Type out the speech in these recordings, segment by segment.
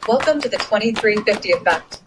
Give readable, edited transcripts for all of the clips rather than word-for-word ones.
Welcome to the 2350 Effect.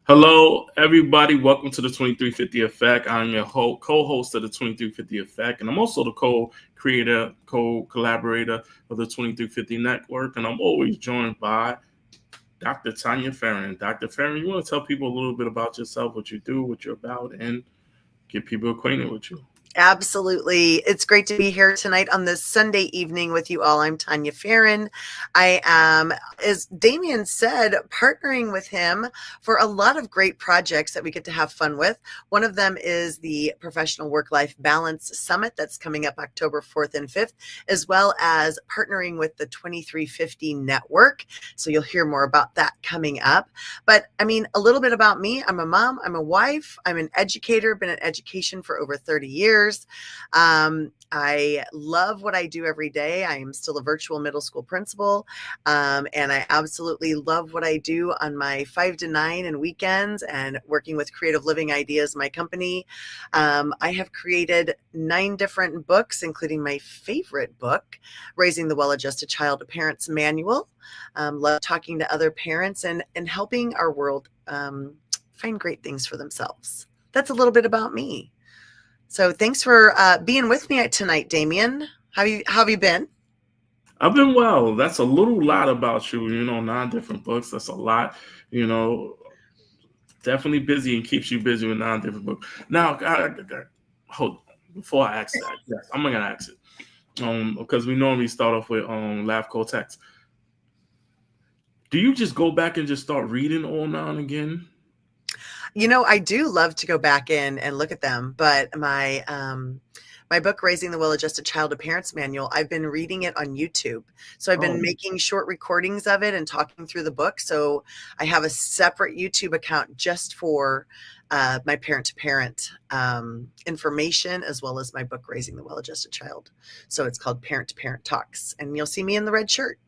Hello, everybody. Welcome to the 2350 Effect. I'm your co-host of the 2350 Effect, and I'm also the co-creator, co-collaborator of the 2350 Network, and I'm always joined by Dr. Tanya Farron. Dr. Farron, you want to tell people a little bit about yourself, what you do, what you're about, and get people acquainted with you? Absolutely. It's great to be here tonight on this Sunday evening with you all. I'm Tanya Farron. I am, as Damien said, partnering with him for a lot of great projects that we get to have fun with. One of them is the Professional Work-Life Balance Summit that's coming up October 4th and 5th, as well as partnering with the 2350 Network. So you'll hear more about that coming up. But I mean, a little bit about me. I'm a mom, I'm a wife, I'm an educator, been in education for over 30 years. I love what I do every day. I am still a virtual middle school principal, and I absolutely love what I do on my 5 to 9 and weekends and working with Creative Living Ideas, my company. I have created 9 different books, including my favorite book, Raising the Well-Adjusted Child, a Parent's Manual. Love talking to other parents and helping our world find great things for themselves. That's a little bit about me. So thanks for being with me tonight, Damien. How have you been? I've been well. That's a lot about you. 9 different books. That's a lot. Definitely busy and keeps you busy with 9 different books. Now, hold on. Before I ask that, yes, I'm gonna ask it. Because we normally start off with Laugh Call Text. Do you just go back and just start reading all now and again? I do love to go back in and look at them, but my book, Raising the Well-Adjusted Child, a Parent's Manual, I've been reading it on YouTube. So I've been making short recordings of it and talking through the book. So I have a separate YouTube account just for my parent-to-parent information, as well as my book, Raising the Well-Adjusted Child. So it's called Parent-to-Parent Talks, and you'll see me in the red shirt.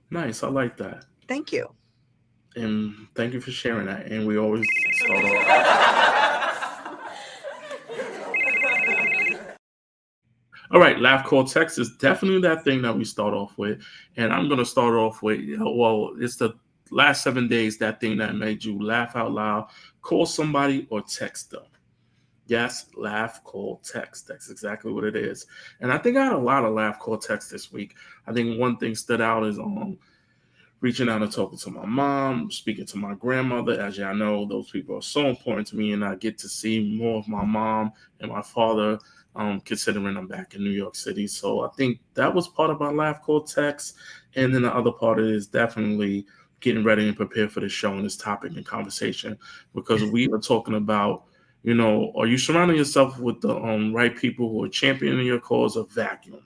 Nice. I like that. Thank you. And thank you for sharing that. And we always start off. All right, Laugh Call Text is definitely that thing that we start off with. And I'm going to start off with, it's the last 7 days, that thing that made you laugh out loud, call somebody or text them. Yes, laugh, call, text. That's exactly what it is. And I think I had a lot of laugh, call, text this week. I think one thing stood out is reaching out and talking to my mom, speaking to my grandmother. As y'all know, those people are so important to me, and I get to see more of my mom and my father, considering I'm back in New York City. So I think that was part of my Laugh Call Text. And then the other part is definitely getting ready and prepared for the show and this topic and conversation, because we are talking about, are you surrounding yourself with the right people who are championing your cause of vacuuming?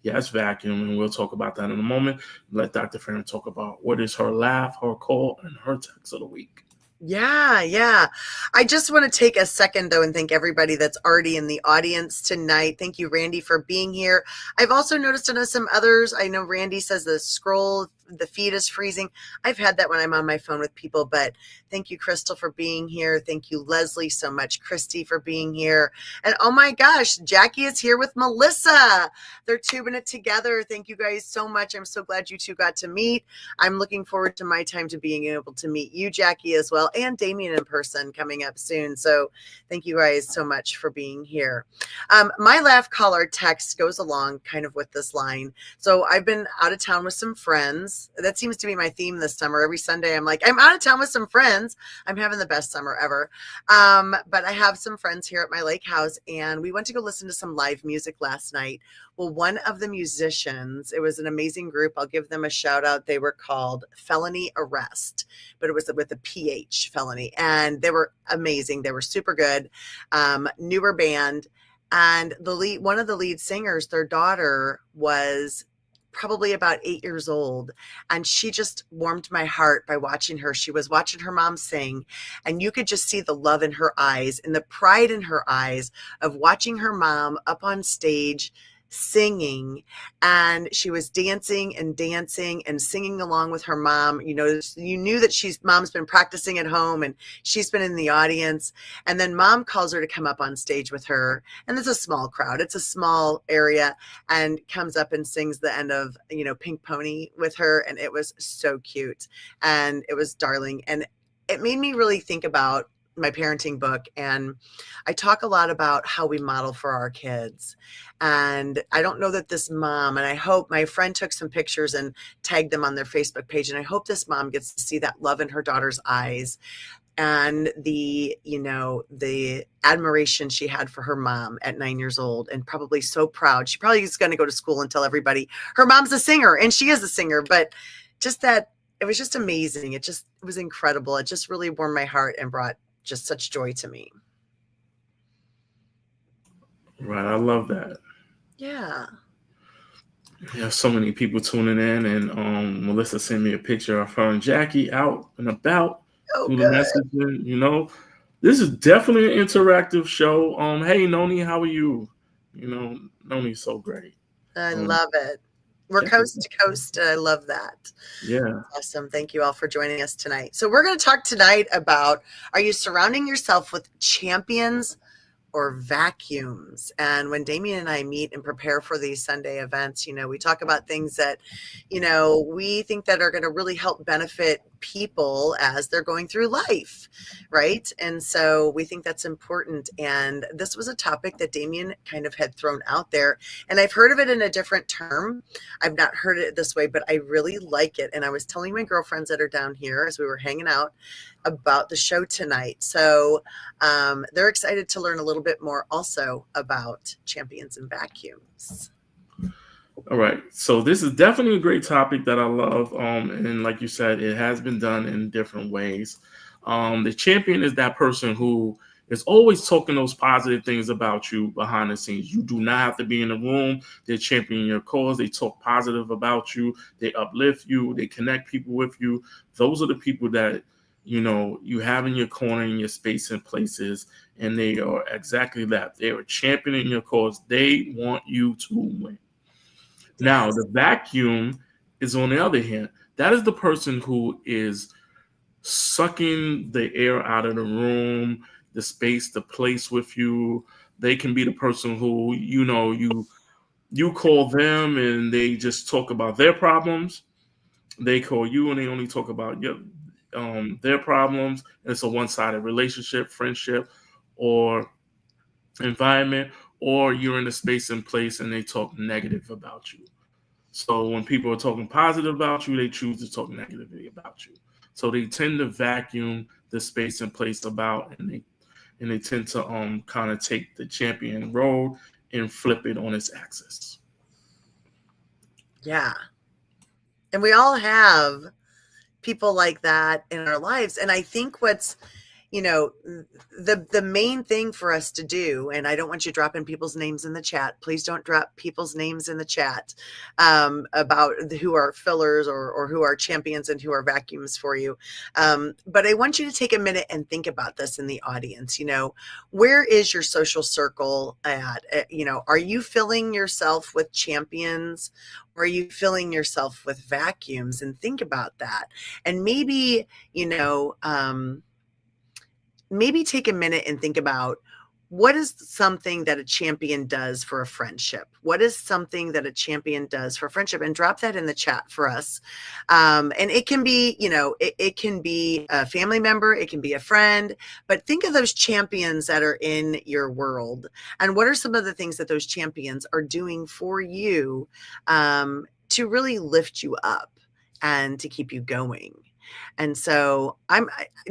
Yes, vacuum, and we'll talk about that in a moment. Let Dr. Farron talk about what is her laugh, her call, and her text of the week. Yeah. I just want to take a second, though, and thank everybody that's already in the audience tonight. Thank you, Randy, for being here. I've also noticed some others. I know Randy says the scroll the feed is freezing. I've had that when I'm on my phone with people, but thank you, Crystal, for being here. Thank you, Leslie, so much. Christy for being here. And oh my gosh, Jackie is here with Melissa. They're tubing it together. Thank you guys so much. I'm so glad you two got to meet. I'm looking forward to my time to being able to meet you, Jackie, as well, and Damien in person coming up soon. So thank you guys so much for being here. My laugh caller text goes along kind of with this line. So I've been out of town with some friends. That seems to be my theme this summer. Every Sunday, I'm like, I'm out of town with some friends. I'm having the best summer ever. But I have some friends here at my lake house, and we went to go listen to some live music last night. Well, one of the musicians, it was an amazing group. I'll give them a shout out. They were called Felony Arrest, but it was with a PH, Felony. And they were amazing. They were super good. Newer band. And one of the lead singers, their daughter was probably about 8 years old. And she just warmed my heart by watching her. She was watching her mom sing, and you could just see the love in her eyes and the pride in her eyes of watching her mom up on stage singing. And she was dancing and singing along with her mom. You know, you knew that mom's been practicing at home and she's been in the audience. And then mom calls her to come up on stage with her. And it's a small crowd. It's a small area, and comes up and sings the end of, Pink Pony with her. And it was so cute and it was darling. And it made me really think about my parenting book. And I talk a lot about how we model for our kids. And I don't know that this mom, and I hope my friend took some pictures and tagged them on their Facebook page. And I hope this mom gets to see that love in her daughter's eyes and the admiration she had for her mom at 9 years old, and probably so proud. She probably is going to go to school and tell everybody her mom's a singer, and she is a singer, but just that it was just amazing. It was incredible. It just really warmed my heart and brought just such joy to me. Right. I love that. Yeah. We have so many people tuning in, and Melissa sent me a picture of her and Jackie out and about. Oh, The messaging, this is definitely an interactive show. Hey, Noni, how are you? Noni's so great. I love it. We're coast to coast. I love that. Yeah. Awesome. Thank you all for joining us tonight. So we're going to talk tonight about, are you surrounding yourself with champions or vacuums? And when Damien and I meet and prepare for these Sunday events, we talk about things that, we think that are going to really help benefit people as they're going through life, right? And so we think that's important. And this was a topic that Damien kind of had thrown out there. And I've heard of it in a different term. I've not heard it this way, but I really like it. And I was telling my girlfriends that are down here as we were hanging out about the show tonight. So they're excited to learn a little bit more also about champions and vacuums. All right. So this is definitely a great topic that I love. And like you said, it has been done in different ways. The champion is that person who is always talking those positive things about you behind the scenes. You do not have to be in the room. They're championing your cause. They talk positive about you. They uplift you. They connect people with you. Those are the people that, you have in your corner, in your space and places. And they are exactly that. They are championing your cause. They want you to win. Now, the vacuum is on the other hand. That is the person who is sucking the air out of the room, the space, the place with you. They can be the person who, you call them and they just talk about their problems. They call you and they only talk about their problems. It's a one-sided relationship, friendship, or environment, or you're in a space and place and they talk negative about you. So when people are talking positive about you, they choose to talk negatively about you. So they tend to vacuum the space and place about, and they tend to kind of take the champion road and flip it on its axis. Yeah. And we all have people like that in our lives. And I think what's the main thing for us to do, and I don't want you dropping people's names in the chat. Please don't drop people's names in the chat about who are fillers or who are champions and who are vacuums for you. But I want you to take a minute and think about this in the audience. Where is your social circle at? Are you filling yourself with champions? Or are you filling yourself with vacuums? And think about that. And maybe, maybe take a minute and think about, what is something that a champion does for a friendship? What is something that a champion does for a friendship? And drop that in the chat for us. And it can be, it can be a family member, it can be a friend, but think of those champions that are in your world. And what are some of the things that those champions are doing for you to really lift you up and to keep you going? And so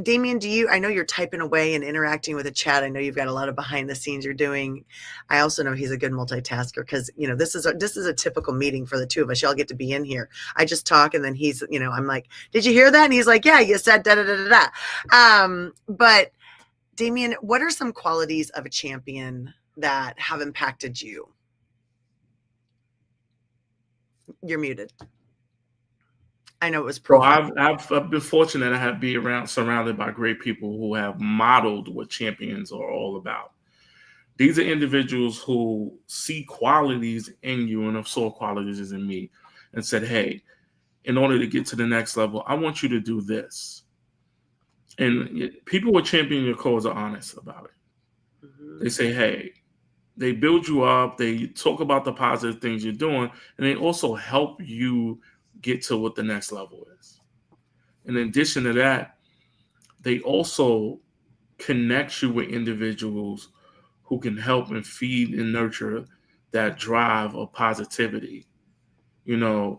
Damien, I know you're typing away and interacting with the chat. I know you've got a lot of behind the scenes you're doing. I also know he's a good multitasker because, this is a typical meeting for the two of us. Y'all get to be in here. I just talk and then he's, I'm like, did you hear that? And he's like, yeah, you said da da da da da. But Damien, what are some qualities of a champion that have impacted you? You're muted. I know it was profile. So I've been fortunate. I have been surrounded by great people who have modeled what champions are all about. These are individuals who see qualities in you and have saw qualities in me and said, hey, in order to get to the next level, I want you to do this. And people who champion your cause are honest about it. Mm-hmm. They say, hey, they build you up. They talk about the positive things you're doing, and they also help you get to what the next level is. In addition to that, they also connect you with individuals who can help and feed and nurture that drive of positivity. You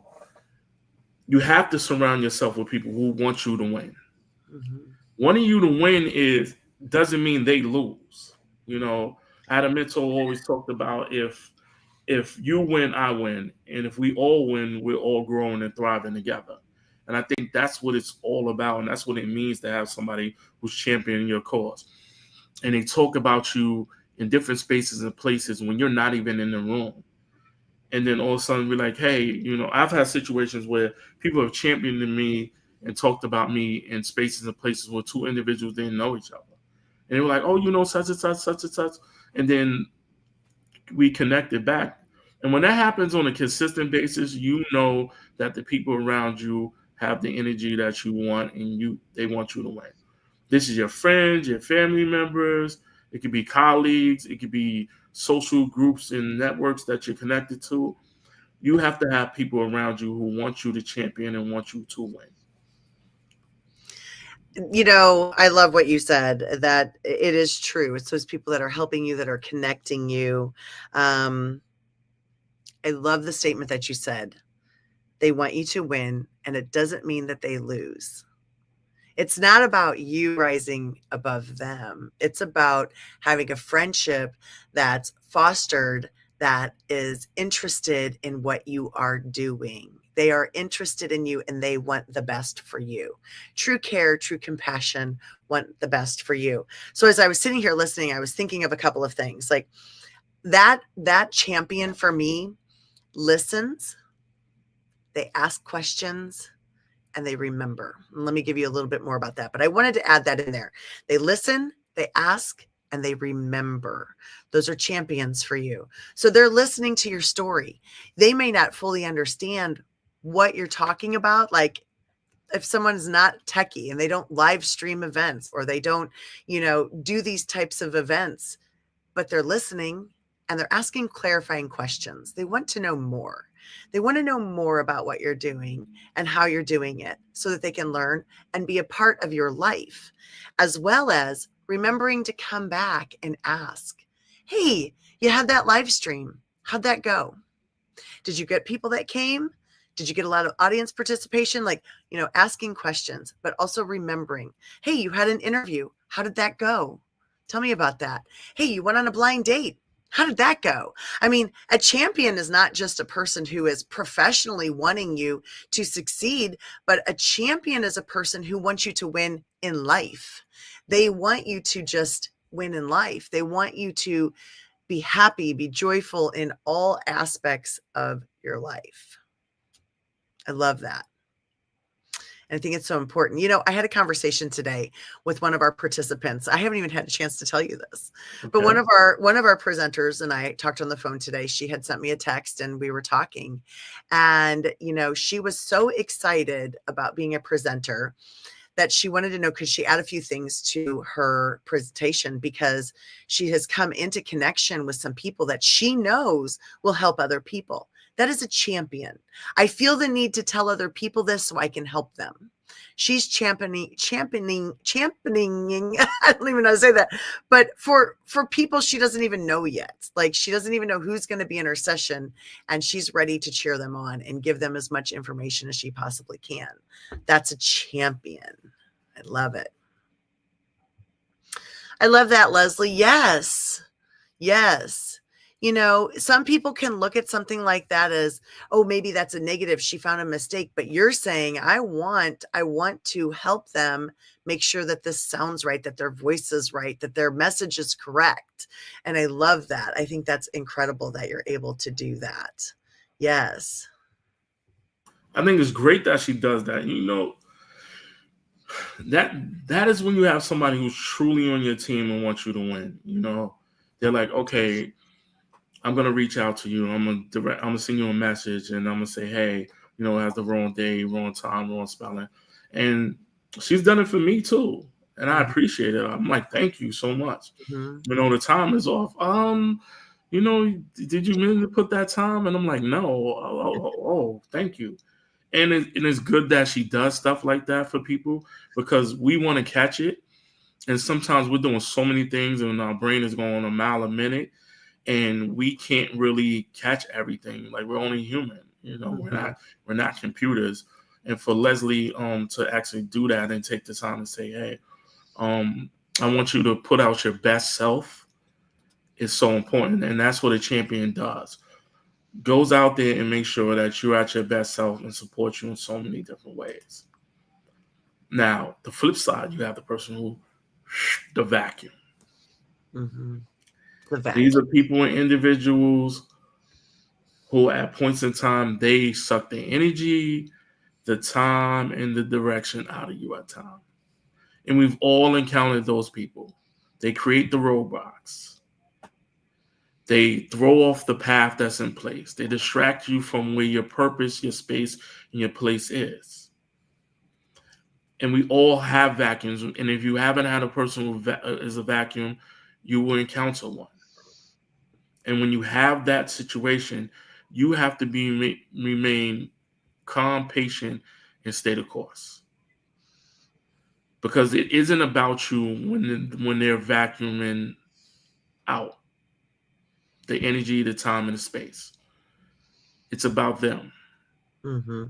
have to surround yourself with people who want you to win. Mm-hmm. Wanting you to win doesn't mean they lose. I had a mentor who always talked about if you win, I win. And if we all win, we're all growing and thriving together. And I think that's what it's all about. And that's what it means to have somebody who's championing your cause. And they talk about you in different spaces and places when you're not even in the room. And then all of a sudden we're like, hey, I've had situations where people have championed me and talked about me in spaces and places where two individuals didn't know each other. And they were like, oh, such and such, such and such. And then we connected back. And when that happens on a consistent basis, that the people around you have the energy that you want and they want you to win. This is your friends, your family members. It could be colleagues. It could be social groups and networks that you're connected to. You have to have people around you who want you to champion and want you to win. I love what you said, that it is true. It's those people that are helping you, that are connecting you. I love the statement that you said. They want you to win, and it doesn't mean that they lose. It's not about you rising above them. It's about having a friendship that's fostered, that is interested in what you are doing. They are interested in you and they want the best for you. True care, true compassion, want the best for you. So as I was sitting here listening, I was thinking of a couple of things. Like that champion for me listens, they ask questions, and they remember. And let me give you a little bit more about that. But I wanted to add that in there. They listen, they ask, and they remember. Those are champions for you. So they're listening to your story. They may not fully understand what you're talking about. Like if someone's not techie and they don't live stream events, or they don't, do these types of events, but they're listening and they're asking clarifying questions. They want to know more. They want to know more about what you're doing and how you're doing it so that they can learn and be a part of your life, as well as remembering to come back and ask, hey, you had that live stream. How'd that go? Did you get people that came? Did you get a lot of audience participation? Like, asking questions, but also remembering, hey, you had an interview. How did that go? Tell me about that. Hey, you went on a blind date. How did that go? I mean, a champion is not just a person who is professionally wanting you to succeed, but a champion is a person who wants you to win in life. They want you to just win in life. They want you to be happy, be joyful in all aspects of your life. I love that. And I think it's so important. I had a conversation today with one of our participants. I haven't even had a chance to tell you this, but one of our presenters and I talked on the phone today. She had sent me a text and we were talking, and she was so excited about being a presenter that she wanted to know, could she add a few things to her presentation, because she has come into connection with some people that she knows will help other people. That is a champion. I feel the need to tell other people this so I can help them. She's championing, I don't even know how to say that, but for people she doesn't even know yet. Like, she doesn't even know who's going to be in her session, and she's ready to cheer them on and give them as much information as she possibly can. That's a champion. I love it. I love that, Leslie. Yes. Some people can look at something like that as, oh, maybe that's a negative. She found a mistake. But you're saying, I want to help them make sure that this sounds right, that their voice is right, that their message is correct. And I love that. I think that's incredible that you're able to do that. Yes. I think it's great that she does that. That is when you have somebody who's truly on your team and wants you to win. They're like, okay, I'm gonna reach out to you. I'm gonna send you a message, and I'm gonna say, hey, it has the wrong day, wrong time, wrong spelling. And she's done it for me too, and I appreciate it. I'm like, thank you so much. Mm-hmm. The time is off. Did you mean to put that time? And I'm like, no. Oh, thank you. And it's good that she does stuff like that for people, because we want to catch it. And sometimes we're doing so many things and our brain is going a mile a minute, and we can't really catch everything. Like, we're only human, Mm-hmm. we're not computers. And for Leslie to actually do that and take the time and say, hey, I want you to put out your best self is so important. And that's what a champion does. Goes out there and makes sure that you're at your best self and supports you in so many different ways. Now, the flip side, you have the person who, the vacuum. Mm-hmm. These are people and individuals who at points in time, they suck the energy, the time, and the direction out of you at times. And we've all encountered those people. They create the roadblocks. They throw off the path that's in place. They distract you from where your purpose, your space, and your place is. And we all have vacuums. And if you haven't had a person who is a vacuum, you will encounter one. And when you have that situation, you have to remain calm, patient, and stay the course. Because it isn't about you when they're vacuuming out the energy, the time, and the space. It's about them. Mm-hmm.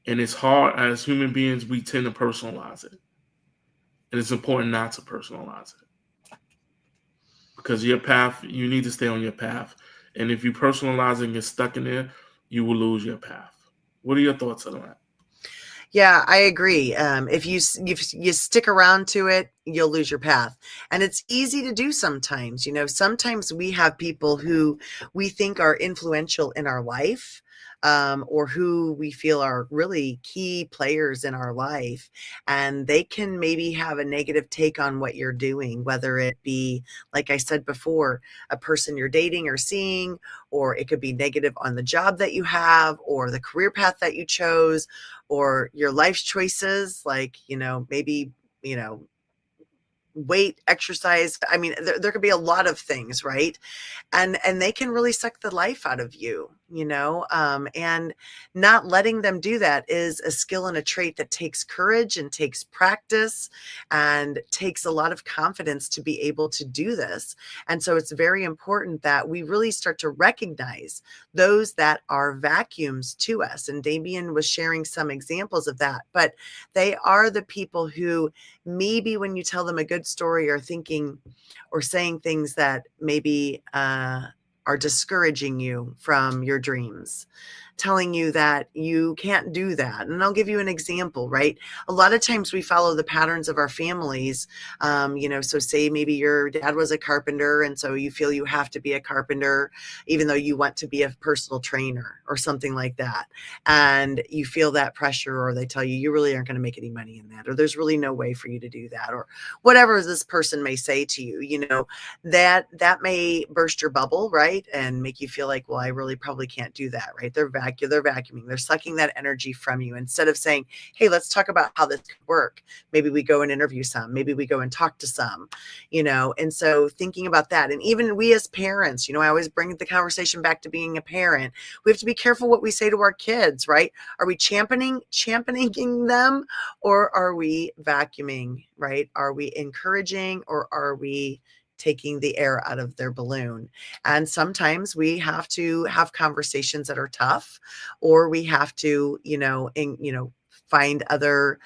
And it's hard, as human beings, we tend to personalize it. And it's important not to personalize it. Because your path, you need to stay on your path. And if you personalize and get stuck in there, you will lose your path. What are your thoughts on that? Yeah, I agree. If you stick around to it, you'll lose your path. And it's easy to do sometimes. Sometimes we have people who we think are influential in our life, or who we feel are really key players in our life. And they can maybe have a negative take on what you're doing, whether it be, like I said before, a person you're dating or seeing, or it could be negative on the job that you have, or the career path that you chose, or your life choices, like, maybe, weight, exercise. I mean, there could be a lot of things, right? And they can really suck the life out of you, and not letting them do that is a skill and a trait that takes courage and takes practice and takes a lot of confidence to be able to do this. And so it's very important that we really start to recognize those that are vacuums to us. And Damien was sharing some examples of that, but they are the people who maybe when you tell them a good story are thinking or saying things that maybe are discouraging you from your dreams. telling you that you can't do that. And I'll give you an example, right? A lot of times we follow the patterns of our families. So say maybe your dad was a carpenter, and so you feel you have to be a carpenter, even though you want to be a personal trainer or something like that. And you feel that pressure, or they tell you, you really aren't going to make any money in that, or there's really no way for you to do that, or whatever this person may say to you, that may burst your bubble, right? And make you feel like, well, I really probably can't do that, right? They're vacuuming, they're sucking that energy from you, instead of saying, hey, let's talk about how this could work. Maybe we go and interview some, maybe we go and talk to some, and so thinking about that. And even we as parents, I always bring the conversation back to being a parent. We have to be careful what we say to our kids, right? Are we championing them, or are we vacuuming, right? Are we encouraging, or are we taking the air out of their balloon? And sometimes we have to have conversations that are tough, or we have to, find other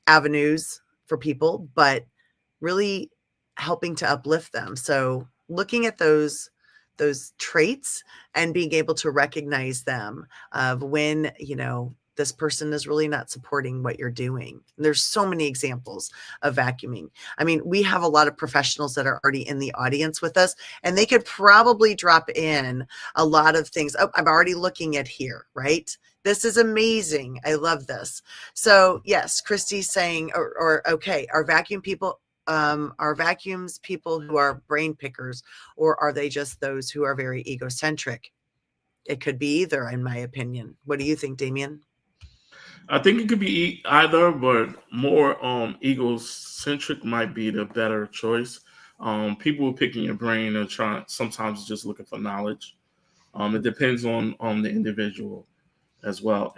avenues for people, but really helping to uplift them. So looking at those traits and being able to recognize them of when, this person is really not supporting what you're doing. And there's so many examples of vacuuming. I mean, we have a lot of professionals that are already in the audience with us, and they could probably drop in a lot of things. Oh, I'm already looking at here, right? This is amazing. I love this. So yes, Christy's saying, or okay, are vacuums people who are brain pickers, or are they just those who are very egocentric? It could be either, in my opinion. What do you think, Damien? I think it could be either, but more egocentric might be the better choice. People picking your brain are sometimes just looking for knowledge. It depends on the individual as well.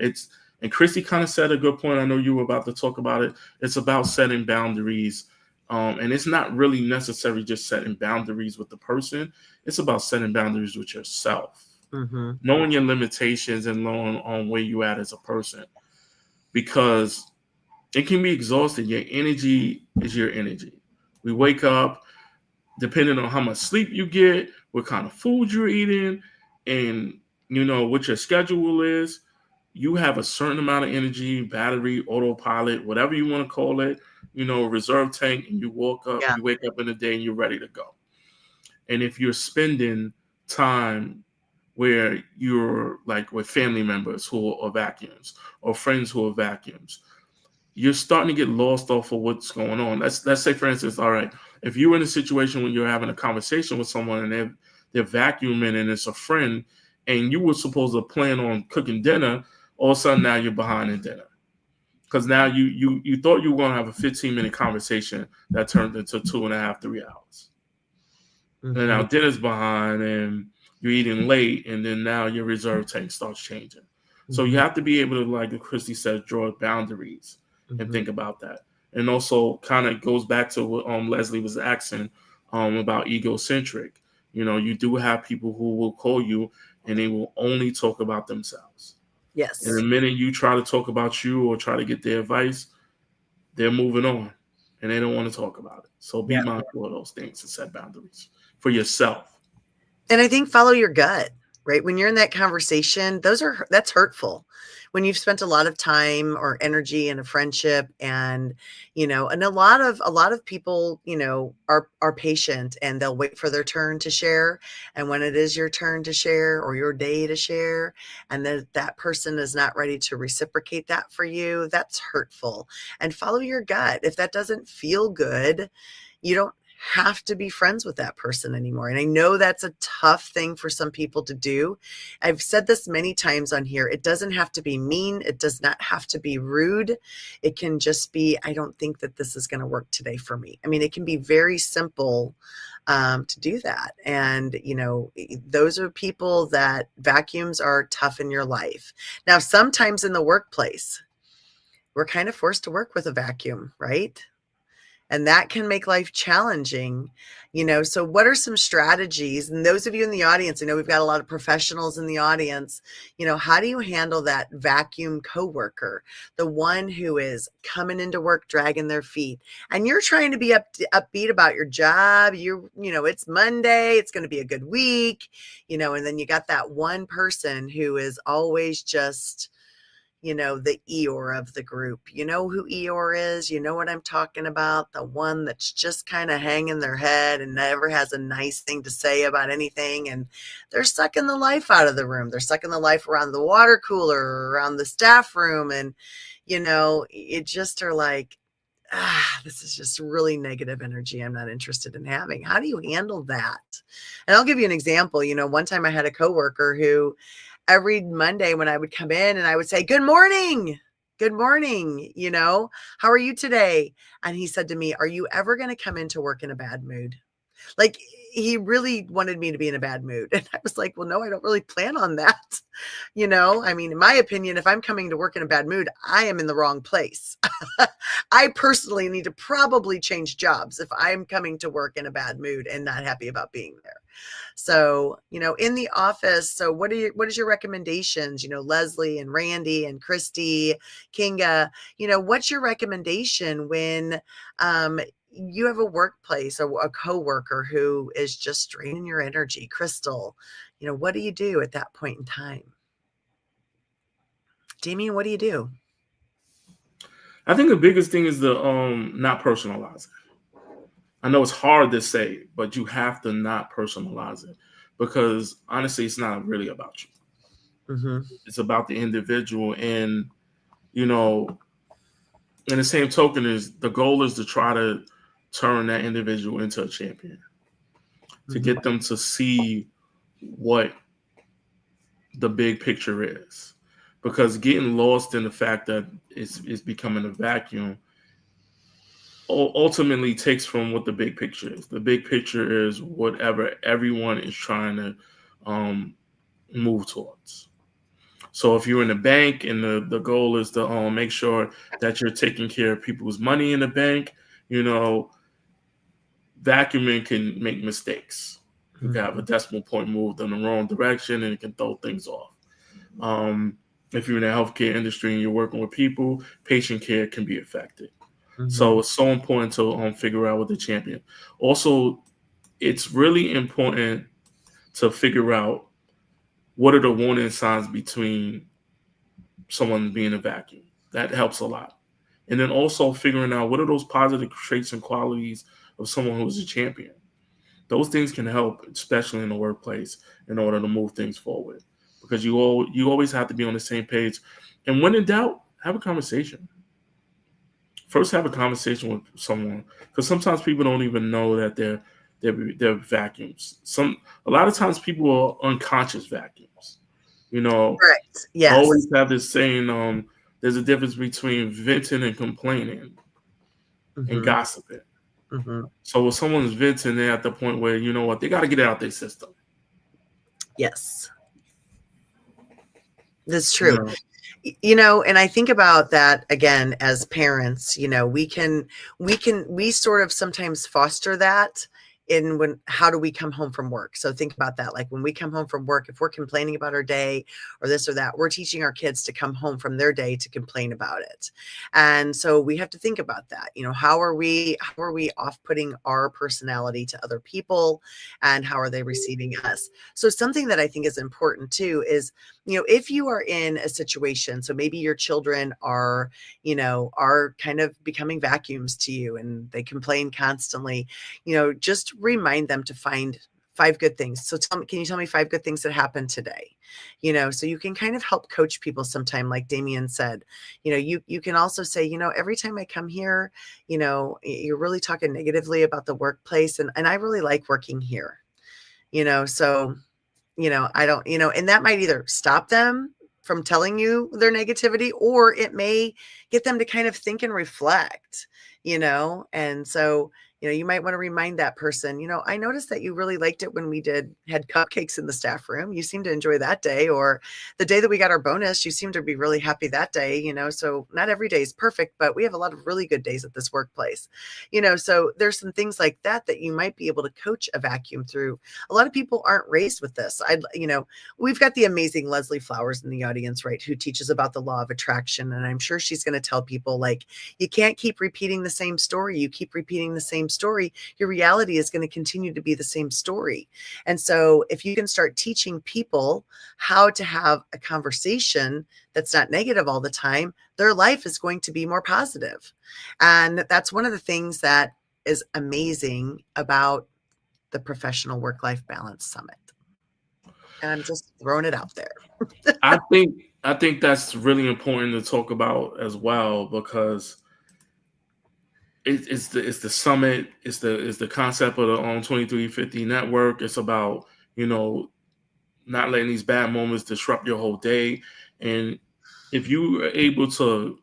And Christy kind of said a good point. I know you were about to talk about it. It's about setting boundaries. And it's not really necessarily just setting boundaries with the person. It's about setting boundaries with yourself. Mm-hmm. Knowing your limitations and knowing on where you at as a person. Because it can be exhausting. Your energy is your energy. We wake up, depending on how much sleep you get, what kind of food you're eating, and what your schedule is. You have a certain amount of energy, battery, autopilot, whatever you want to call it, reserve tank, and you wake up in the day and you're ready to go. And if you're spending time where you're like with family members who are vacuums or friends who are vacuums, you're starting to get lost off of what's going on. Let's say, for instance, all right, if you're in a situation when you're having a conversation with someone and they're vacuuming and it's a friend and you were supposed to plan on cooking dinner, all of a sudden now you're behind in dinner. Because now you thought you were going to have a 15-minute conversation that turned into 2.5, 3 hours. Mm-hmm. And now dinner's behind and you're eating late, and then now your reserve tank starts changing. Mm-hmm. So you have to be able to, like Christy said, draw boundaries and think about that. And also kind of goes back to what Leslie was asking about egocentric. You do have people who will call you and they will only talk about themselves. Yes. And the minute you try to talk about you or try to get their advice, they're moving on and they don't want to talk about it. So be mindful of those things and set boundaries for yourself. And I think follow your gut, right? When you're in that conversation, that's hurtful. When you've spent a lot of time or energy in a friendship, and and a lot of people, are patient and they'll wait for their turn to share. And when it is your turn to share or your day to share, and that person is not ready to reciprocate that for you, that's hurtful. And follow your gut. If that doesn't feel good, you don't have to be friends with that person anymore. And I know that's a tough thing for some people to do. I've said this many times on here. It doesn't have to be mean. It does not have to be rude. It can just be, I don't think that this is going to work today for me. I mean, it can be very simple to do that. And, those are people that vacuums are tough in your life. Now, sometimes in the workplace, we're kind of forced to work with a vacuum, right? And that can make life challenging, So what are some strategies? And those of you in the audience, I know we've got a lot of professionals in the audience, how do you handle that vacuum coworker, the one who is coming into work, dragging their feet, and you're trying to be upbeat about your job. It's Monday, it's going to be a good week, and then you got that one person who is always just, the Eeyore of the group. You know who Eeyore is? You know what I'm talking about? The one that's just kind of hanging their head and never has a nice thing to say about anything. And they're sucking the life out of the room. They're sucking the life around the water cooler, around the staff room. And, it just are like, this is just really negative energy I'm not interested in having. How do you handle that? And I'll give you an example. One time I had a coworker who every Monday when I would come in and I would say, good morning, how are you today? And he said to me, are you ever going to come into work in a bad mood? Like, he really wanted me to be in a bad mood. And I was like, well, no, I don't really plan on that. I mean, in my opinion, if I'm coming to work in a bad mood, I am in the wrong place. I personally need to probably change jobs if I'm coming to work in a bad mood and not happy about being there. So, in the office, so what is your recommendations? Leslie and Randy and Christy, Kinga, what's your recommendation when, you have a workplace or a coworker who is just draining your energy? Crystal, what do you do at that point in time? Damien, what do you do? I think the biggest thing is the not personalizing. I know it's hard to say, but you have to not personalize it, because honestly, it's not really about you. Mm-hmm. It's about the individual. And, in the same token, is the goal is to try to turn that individual into a champion, to get them to see what the big picture is. Because getting lost in the fact that it's becoming a vacuum ultimately takes from what the big picture is. The big picture is whatever everyone is trying to move towards. So if you're in a bank and the goal is to make sure that you're taking care of people's money in the bank, vacuuming can make mistakes. You can have a decimal point moved in the wrong direction and it can throw things off. If you're in the healthcare industry and you're working with people, patient care can be affected. Mm-hmm. So it's so important to figure out what the champion. Also, it's really important to figure out what are the warning signs between someone being a vacuum. That helps a lot. And then also figuring out what are those positive traits and qualities of someone who's a champion. Those things can help, especially in the workplace, in order to move things forward. Because you always have to be on the same page. And when in doubt, have a conversation. First, have a conversation with someone, because sometimes people don't even know that they're vacuums. A lot of times people are unconscious vacuums. Right. Yes. I always have this saying, there's a difference between venting and complaining and gossiping. Mm-hmm. So if someone's venting, they're at the point where, they got to get it out their system. Yes. That's true. And I think about that again, as parents, we sort of sometimes foster that how do we come home from work? So think about that. Like when we come home from work, if we're complaining about our day or this or that, we're teaching our kids to come home from their day to complain about it. And so we have to think about that. How are we off-putting our personality to other people, and how are they receiving us? So something that I think is important too is, if you are in a situation, so maybe your children are kind of becoming vacuums to you and they complain constantly, just remind them to find 5 good things. So can you tell me 5 good things that happened today? So you can kind of help coach people sometime, like Damien said. You can also say, every time I come here, you're really talking negatively about the workplace, and I really like working here. So I don't, and that might either stop them from telling you their negativity, or it may get them to kind of think and reflect, and so, You might want to remind that person, I noticed that you really liked it when we had cupcakes in the staff room. You seemed to enjoy that day, or the day that we got our bonus, you seemed to be really happy that day, so not every day is perfect, but we have a lot of really good days at this workplace, so there's some things like that you might be able to coach a vacuum through. A lot of people aren't raised with this. We've got the amazing Leslie Flowers in the audience, right, who teaches about the law of attraction. And I'm sure she's going to tell people, like, you can't keep repeating the same story. You keep repeating the same story, your reality is going to continue to be the same story. And so if you can start teaching people how to have a conversation that's not negative all the time, their life is going to be more positive. And that's one of the things that is amazing about the Professional Work-Life Balance Summit. And I'm just throwing it out there. I think that's really important to talk about as well, because it's the summit, it's the concept of the 2350 network. It's about, not letting these bad moments disrupt your whole day. And if you are able to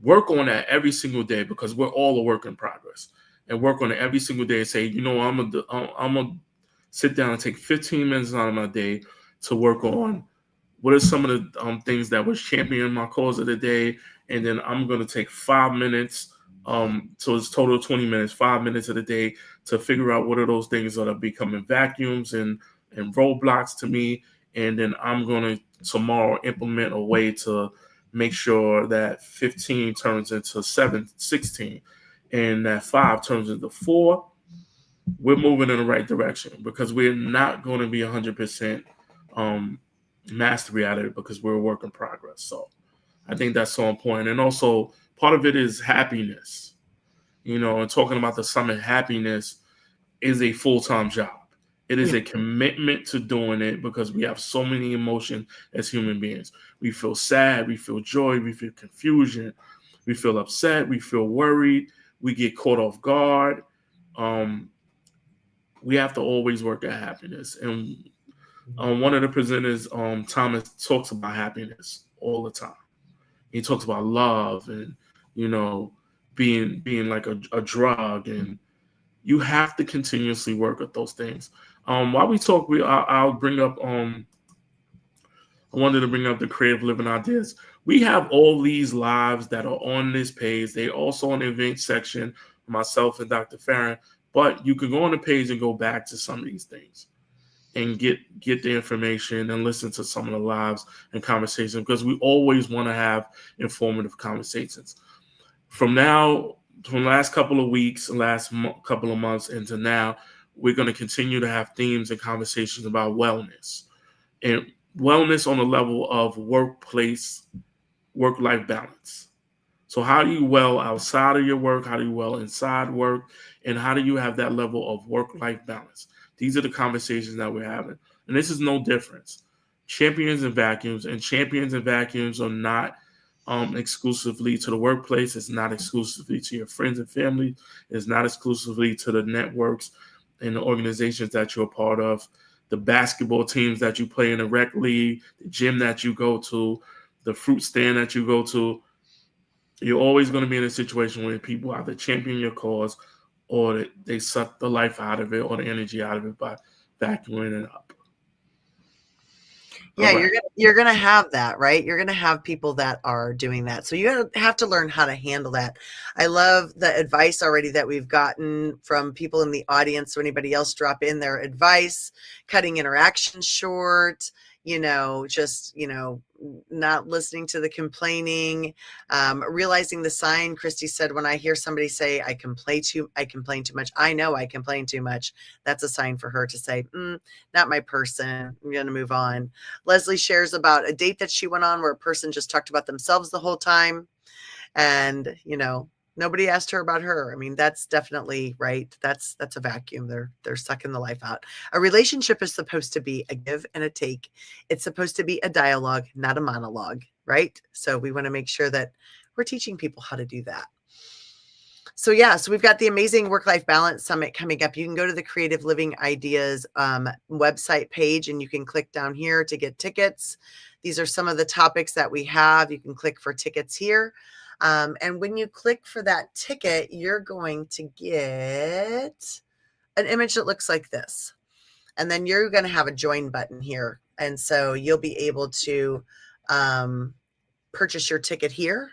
work on that every single day, because we're all a work in progress, and work on it every single day and say, I'm gonna sit down and take 15 minutes out of my day to work on what are some of the things that was championing my cause of the day, and then I'm going to take 5 minutes, so it's total 20 minutes, 5 minutes of the day to figure out what are those things that are becoming vacuums and roadblocks to me, and then I'm going to tomorrow implement a way to make sure that 15 turns into 16, and that 5 turns into 4. We're moving in the right direction, because we're not going to be 100% mastery at it, because we're a work in progress. So I think that's so important. And also part of it is happiness, and talking about the summit, happiness is a full-time job. It is a commitment to doing it, because we have so many emotions as human beings. We feel sad, we feel joy, we feel confusion, we feel upset, we feel worried, we get caught off guard. We have to always work at happiness. And one of the presenters, Thomas, talks about happiness all the time. He talks about love and, being like a drug, and you have to continuously work at those things. While we talk, I'll bring up, I wanted to bring up the creative living ideas. We have all these lives that are on this page. They also on the event section, myself and Dr. Farron. But you can go on the page and go back to some of these things and get the information and listen to some of the lives and conversations, because we always want to have informative conversations. From the last couple of weeks, couple of months into now, we're going to continue to have themes and conversations about wellness, and wellness on the level of work-life balance. So how do you well outside of your work? How do you well inside work? And how do you have that level of work-life balance? These are the conversations that we're having. And this is no difference. Champions and vacuums are not exclusively to the workplace. It's not exclusively to your friends and family. It's not exclusively to the networks and the organizations that you're a part of, the basketball teams that you play in the rec league, the gym that you go to, the fruit stand that you go to. You're always going to be in a situation where people either champion your cause, or they suck the life out of it or the energy out of it by vacuuming it up. Yeah, right. You're gonna have that, right? You're gonna have people that are doing that. So you have to learn how to handle that. I love the advice already that we've gotten from people in the audience. So anybody else drop in their advice, cutting interactions short, not listening to the complaining, realizing the sign. Christy said, when I hear somebody say, I complain too much, I know I complain too much. That's a sign for her to say, not my person. I'm going to move on. Leslie shares about a date that she went on where a person just talked about themselves the whole time. And, nobody asked her about her. I mean, that's definitely right. That's a vacuum. They're sucking the life out. A relationship is supposed to be a give and a take. It's supposed to be a dialogue, not a monologue, right? So we want to make sure that we're teaching people how to do that. So we've got the amazing Work-Life Balance Summit coming up. You can go to the Creative Living Ideas website page, and you can click down here to get tickets. These are some of the topics that we have. You can click for tickets here. And when you click for that ticket, you're going to get an image that looks like this. And then you're going to have a join button here. And so you'll be able to purchase your ticket here.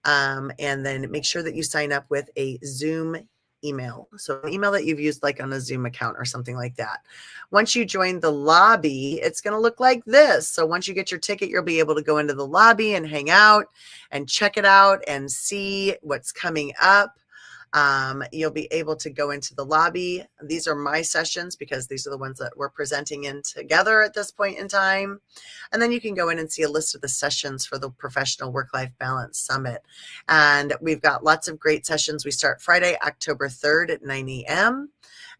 And then make sure that you sign up with a Zoom email. So an email that you've used like on a Zoom account or something like that. Once you join the lobby, it's going to look like this. So once you get your ticket, you'll be able to go into the lobby and hang out and check it out and see what's coming up. You'll be able to go into the lobby. These are my sessions because these are the ones that we're presenting in together at this point in time. And then you can go in and see a list of the sessions for the Professional Work-Life Balance Summit. And we've got lots of great sessions. We start Friday, October 3rd at 9 a.m.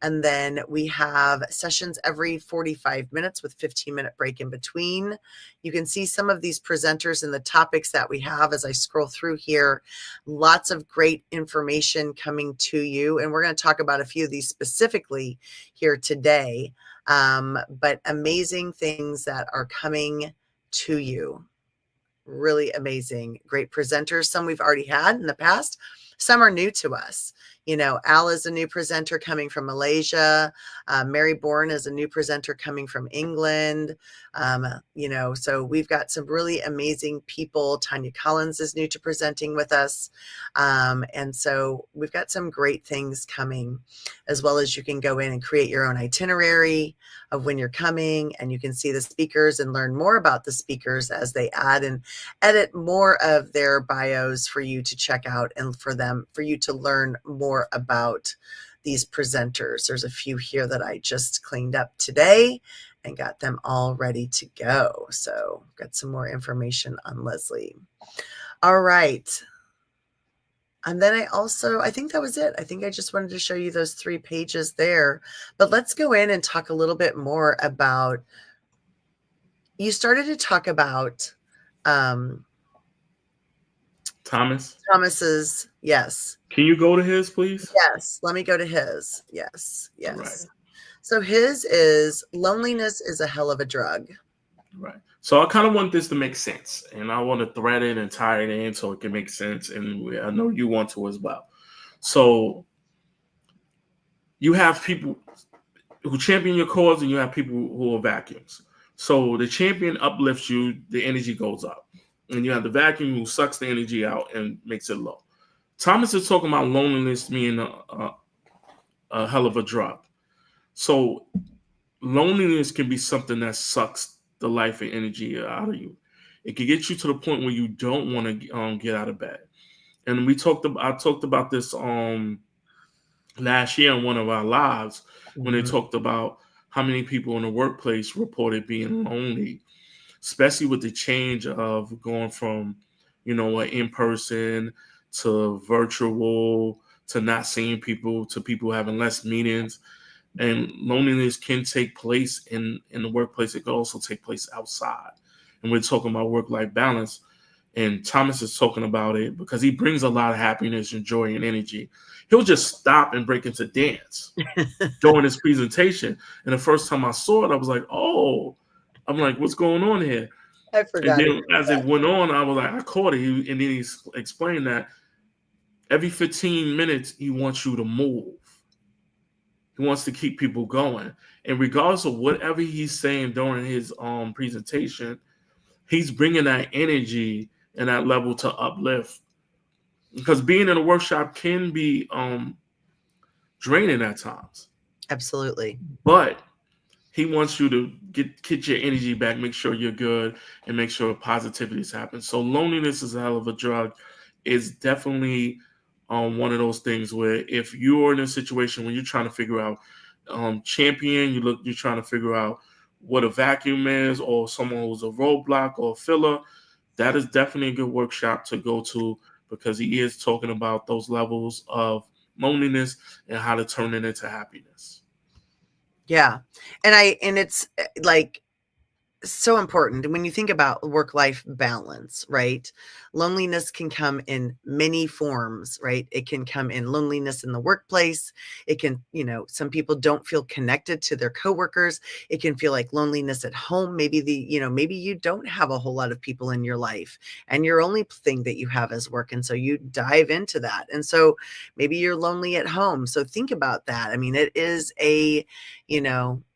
And then we have sessions every 45 minutes with 15-minute break in between. You can see some of these presenters and the topics that we have as I scroll through here. Lots of great information coming to you. And we're going to talk about a few of these specifically here today. But amazing things that are coming to you. Really amazing. Great presenters. Some we've already had in the past. Some are new to us. You know, Al is a new presenter coming from Malaysia. Mary Bourne is a new presenter coming from England. You know, so we've got some really amazing people. Tanya Collins is new to presenting with us. And so we've got some great things coming, as well as you can go in and create your own itinerary of when you're coming, and you can see the speakers and learn more about the speakers as they add and edit more of their bios for you to check out and for you to learn more about these presenters. There's a few here that I just cleaned up today and got them all ready to go. So got some more information on Leslie. All right. And then I think that was it. I think I just wanted to show you those 3 pages there, but let's go in and talk a little bit more about, you started to talk about Thomas's. Yes. Can you go to his, please? Yes. Let me go to his. Yes. Yes. Right. So his is loneliness is a hell of a drug. Right. So I kind of want this to make sense, and I want to thread it and tie it in so it can make sense. And I know you want to as well. So you have people who champion your cause, and you have people who are vacuums. So the champion uplifts you, the energy goes up. And you have the vacuum who sucks the energy out and makes it low. Thomas is talking about loneliness being a hell of a drug. So loneliness can be something that sucks the life and energy out of you. It can get you to the point where you don't want to get out of bed. And I talked about this last year in one of our lives when they talked about how many people in the workplace reported being lonely, especially with the change of going from, an in-person to virtual to not seeing people to people having less meetings. And loneliness can take place in the workplace. It can also take place outside. And we're talking about work-life balance. And Thomas is talking about it because he brings a lot of happiness and joy and energy. He'll just stop and break into dance during his presentation. And the first time I saw it, I was like, oh, I'm like, what's going on here? I forgot. And then as it went on, I was like, I caught it. And then he explained that every 15 minutes, he wants you to move. He wants to keep people going. And regardless of whatever he's saying during his presentation, he's bringing that energy and that level to uplift. Because being in a workshop can be draining at times. Absolutely. But he wants you to get your energy back, make sure you're good, and make sure positivity happens. So loneliness is a hell of a drug. It's definitely one of those things where if you're in a situation when you're trying to figure out champion, you're trying to figure out what a vacuum is, or someone who's a roadblock or a filler, that is definitely a good workshop to go to, because he is talking about those levels of loneliness and how to turn it into happiness. Yeah. And it's like, so important. And when you think about work-life balance, right? Loneliness can come in many forms, right? It can come in loneliness in the workplace. It can, some people don't feel connected to their coworkers. It can feel like loneliness at home. Maybe you don't have a whole lot of people in your life and your only thing that you have is work. And so you dive into that. And so maybe you're lonely at home. So think about that. I mean, it is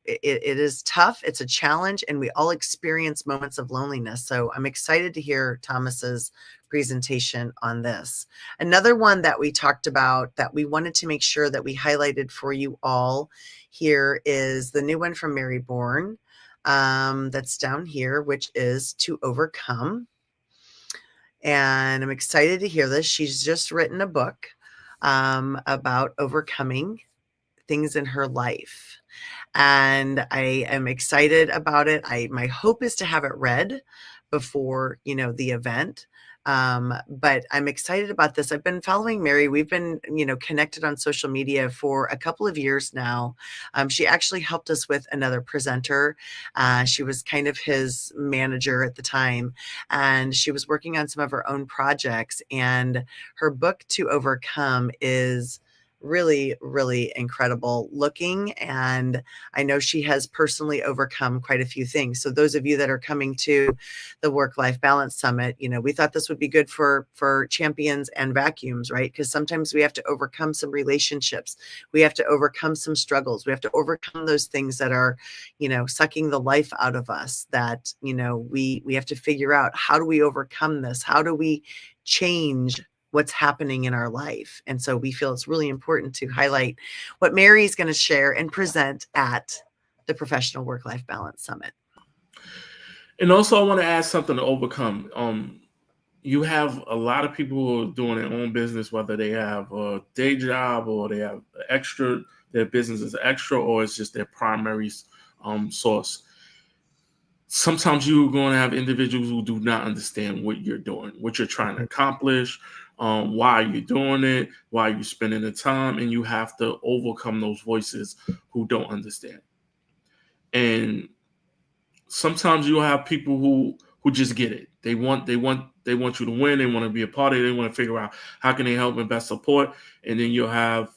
it is tough. It's a challenge, and we all experience moments of loneliness. So I'm excited to hear Thomas's presentation on this. Another one that we talked about that we wanted to make sure that we highlighted for you all here is the new one from Mary Bourne, that's down here, which is To Overcome. And I'm excited to hear this. She's just written a book about overcoming things in her life. And I am excited about it. My hope is to have it read before, the event. But I'm excited about this. I've been following Mary. We've been, connected on social media for a couple of years now. She actually helped us with another presenter. She was kind of his manager at the time, and she was working on some of her own projects. And her book, To Overcome, is really, really incredible looking. And I know she has personally overcome quite a few things. So those of you that are coming to the Work-Life Balance Summit, we thought this would be good for champions and vacuums, right? Because sometimes we have to overcome some relationships. We have to overcome some struggles. We have to overcome those things that are, sucking the life out of us, that, we have to figure out, how do we overcome this? How do we change what's happening in our life? And so we feel it's really important to highlight what Mary is going to share and present at the Professional Work-Life Balance Summit. And also, I want to add something to overcome. You have a lot of people who are doing their own business, whether they have a day job or they have their business is extra, or it's just their primary source. Sometimes you're going to have individuals who do not understand what you're doing, what you're trying to accomplish, why you're doing it, why you're spending the time, and you have to overcome those voices who don't understand. And sometimes you'll have people who just get it. They want you to win. They want to be a part of it. They want to figure out how can they help and best support. And then you'll have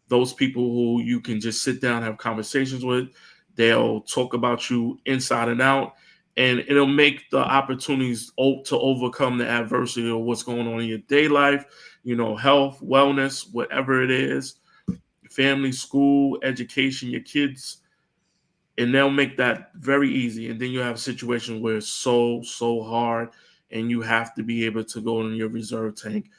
those people who you can just sit down and have conversations with. They'll talk about you inside and out, and it'll make the opportunities to overcome the adversity of what's going on in your day life, health, wellness, whatever it is, family, school, education, your kids, and they'll make that very easy. And then you have a situation where it's so hard, and you have to be able to go in your reserve tank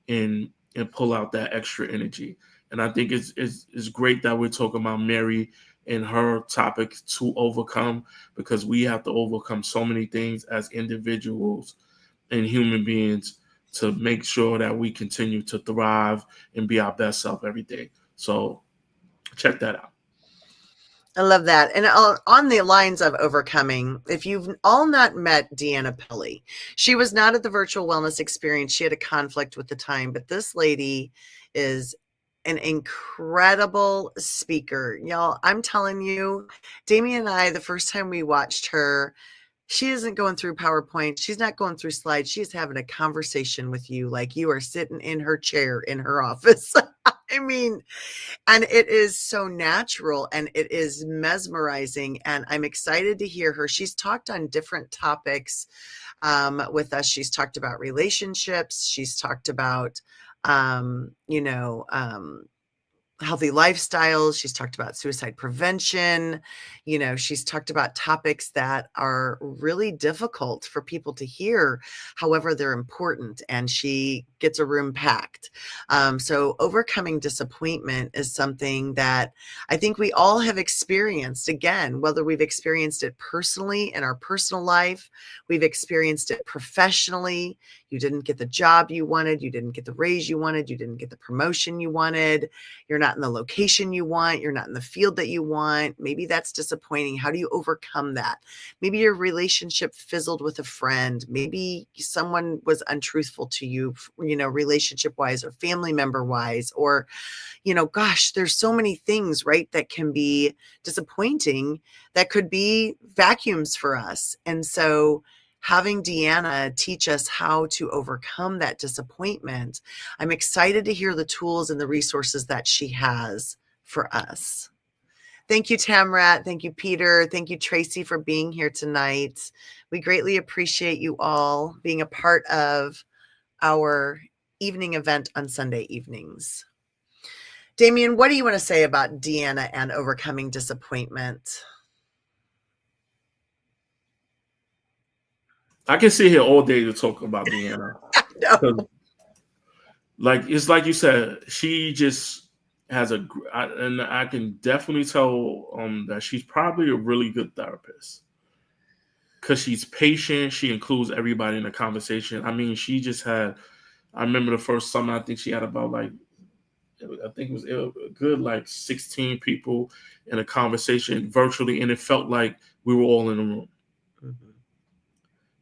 and pull out that extra energy. And I think it's great that we're talking about Mary and her topic, To Overcome, because we have to overcome so many things as individuals and human beings to make sure that we continue to thrive and be our best self every day. So check that out. I love that. And on the lines of overcoming, if you've all not met Deanna Pilley, she was not at the virtual wellness experience. She had a conflict with the time, but this lady is an incredible speaker. Y'all, I'm telling you, Damien and I, the first time we watched her, she isn't going through PowerPoint. She's not going through slides. She's having a conversation with you like you are sitting in her chair in her office. I mean, and it is so natural and it is mesmerizing. And I'm excited to hear her. She's talked on different topics with us. She's talked about relationships. She's talked about healthy lifestyles. She's talked about suicide prevention. She's talked about topics that are really difficult for people to hear. However, they're important, and she gets a room packed. So overcoming disappointment is something that I think we all have experienced. Again, whether we've experienced it personally in our personal life, we've experienced it professionally. You didn't get the job you wanted. You didn't get the raise you wanted. You didn't get the promotion you wanted. You're not not in the location you want, you're not in the field that you want. Maybe that's disappointing. How do you overcome that? Maybe your relationship fizzled with a friend. Maybe someone was untruthful to you, relationship wise or family member wise, or, gosh, there's so many things, right, that can be disappointing, that could be vacuums for us. And so having Deanna teach us how to overcome that disappointment, I'm excited to hear the tools and the resources that she has for us. Thank you, Tamrat. Thank you, Peter. Thank you, Tracy, for being here tonight. We greatly appreciate you all being a part of our evening event on Sunday evenings. Damien, what do you want to say about Deanna and overcoming disappointment? I can sit here all day to talk about Deanna. No. It's like you said, she just has and I can definitely tell that she's probably a really good therapist because she's patient. She includes everybody in the conversation. I mean, I remember the first summer, I think she had about I think it was a good 16 people in a conversation virtually, and it felt like we were all in the room. Mm-hmm.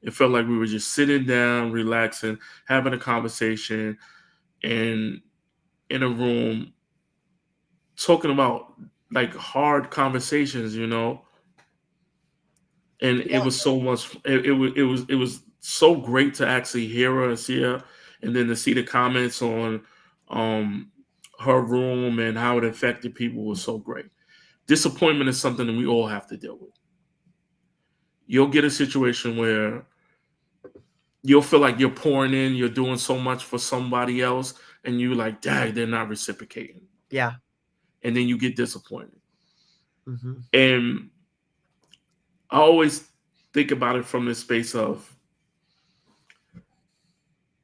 It felt like we were just sitting down, relaxing, having a conversation, and in a room talking about hard conversations, and it was so much. It was so great to actually hear her and see her, and then to see the comments on her room and how it affected people was so great. Disappointment is something that we all have to deal with. You'll get a situation where you'll feel like you're pouring in, you're doing so much for somebody else, and you like, dang, they're not reciprocating. Yeah. And then you get disappointed. Mm-hmm. And I always think about it from the space of,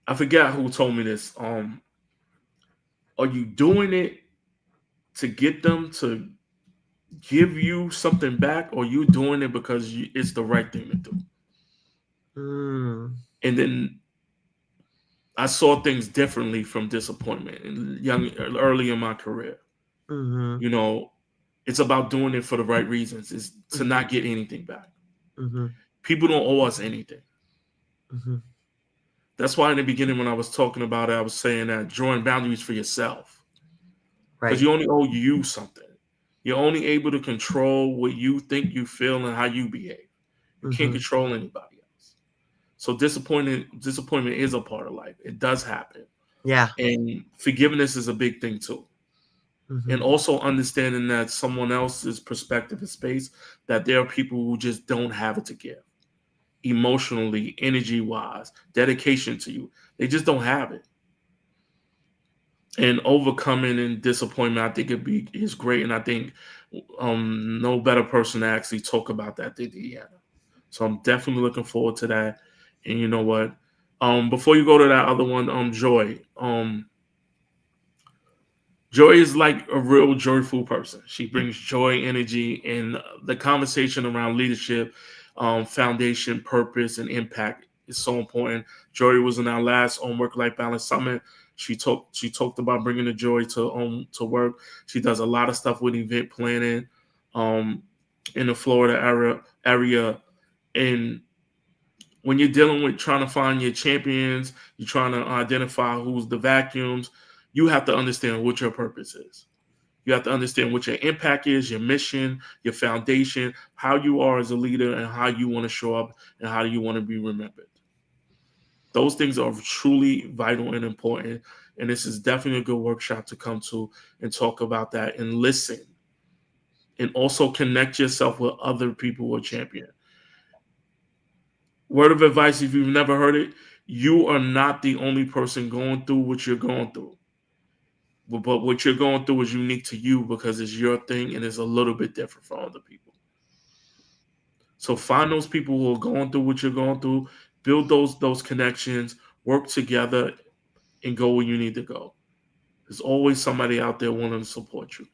I forget who told me this. Are you doing it to get them to give you something back, or you doing it because it's the right thing to do? And then I saw things differently from disappointment early in my career. Mm-hmm. It's about doing it for the right reasons. It's to not get anything back. Mm-hmm. People don't owe us anything. Mm-hmm. That's why in the beginning when I was talking about it, I was saying that drawing boundaries for yourself. Because you only owe you something. You're only able to control what you think you feel and how you behave. You can't control anybody else. So disappointment is a part of life. It does happen. Yeah. And forgiveness is a big thing too. Mm-hmm. And also understanding that someone else's perspective and space, that there are people who just don't have it to give. Emotionally, energy-wise, dedication to you. They just don't have it. And overcoming and disappointment, I think is great. And I think no better person to actually talk about that than Deanna. So I'm definitely looking forward to that. And you know what? Before you go to that other one, Joy. Joy is like a real joyful person. She brings joy, energy, and the conversation around leadership, foundation, purpose, and impact is so important. Joy was in our last Work-Life Balance Summit. She talked about bringing the joy to work. She does a lot of stuff with event planning in the Florida area. And when you're dealing with trying to find your champions, you're trying to identify who's the vacuums, you have to understand what your purpose is. You have to understand what your impact is, your mission, your foundation, how you are as a leader, and how you want to show up and how you want to be remembered. Those things are truly vital and important. And this is definitely a good workshop to come to and talk about that and listen. And also connect yourself with other people who are champion. Word of advice, if you've never heard it, you are not the only person going through what you're going through. But what you're going through is unique to you because it's your thing and it's a little bit different from other people. So find those people who are going through what you're going through, build those connections, work together, and go where you need to go. There's always somebody out there wanting to support you.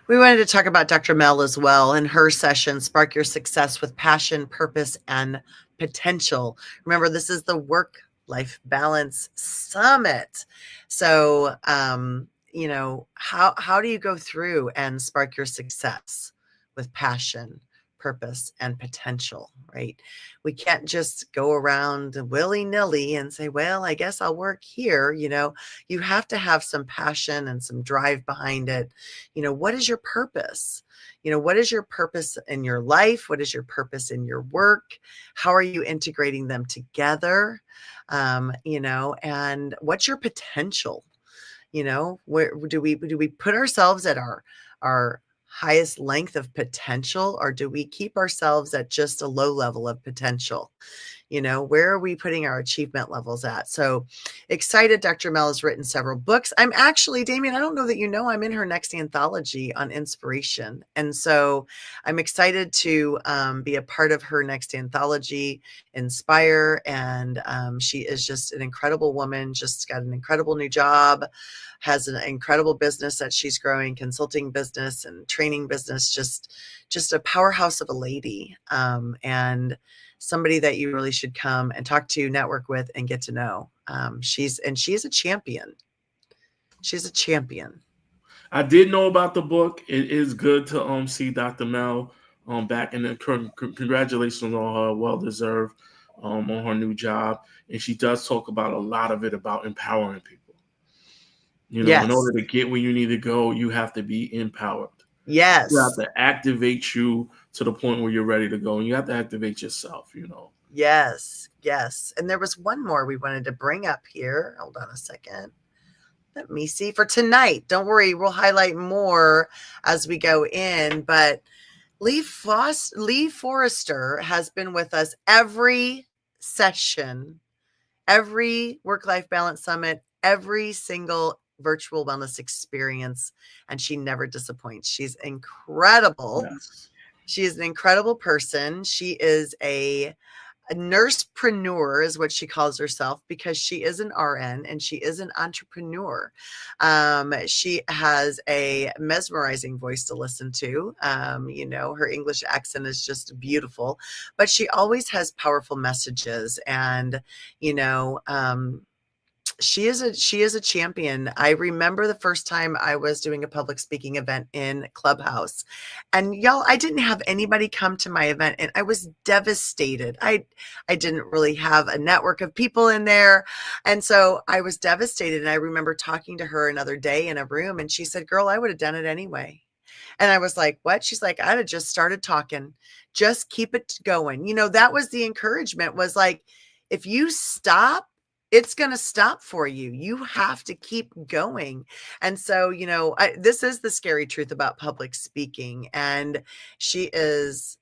We wanted to talk about Dr. Mel as well in her session, Spark Your Success with Passion, Purpose, and Potential. Remember, this is the Work Life Balance Summit. So, how do you go through and spark your success with passion, purpose, and potential, right? We can't just go around willy-nilly and say, well, I guess I'll work here. You have to have some passion and some drive behind it. What is your purpose? What is your purpose in your life? What is your purpose in your work? How are you integrating them together? And what's your potential? Where do we put ourselves at our highest length of potential, or do we keep ourselves at just a low level of potential? Where are we putting our achievement levels at? So excited. Dr. Mel has written several books. I'm actually, Damien, I don't know that I'm in her next anthology on inspiration. And so I'm excited to be a part of her next anthology, Inspire. And she is just an incredible woman, just got an incredible new job, has an incredible business that she's growing, consulting business and training business, just a powerhouse of a lady. And somebody that you really should come and talk to, network with, and get to know. She is a champion. She's a champion. I did know about the book. It is good to see Dr. Mel back, and congratulations on her well-deserved on her new job. And she does talk about a lot of it about empowering people. Yes. In order to get where you need to go, you have to be empowered. Yes. You have to activate you to the point where you're ready to go. And you have to activate yourself, Yes. Yes. And there was one more we wanted to bring up here. Hold on a second. Let me see for tonight. Don't worry. We'll highlight more as we go in. But Lee Forrester has been with us every session, every Work-Life Balance Summit, every single virtual wellness experience, and she never disappoints. She's incredible. Yes. She is an incredible person. She is a nursepreneur is what she calls herself, because she is an RN and she is an entrepreneur. She has a mesmerizing voice to listen to. Her English accent is just beautiful, but she always has powerful messages. And, she is a champion. I remember the first time I was doing a public speaking event in Clubhouse, and y'all, I didn't have anybody come to my event, and I was devastated. I didn't really have a network of people in there. And so I was devastated. And I remember talking to her another day in a room, and she said, girl, I would have done it anyway. And I was like, what? She's like, I'd have just started talking. Just keep it going. That was the encouragement, was like, if you stop, it's going to stop for you. You have to keep going. And so, this is the scary truth about public speaking. And she is,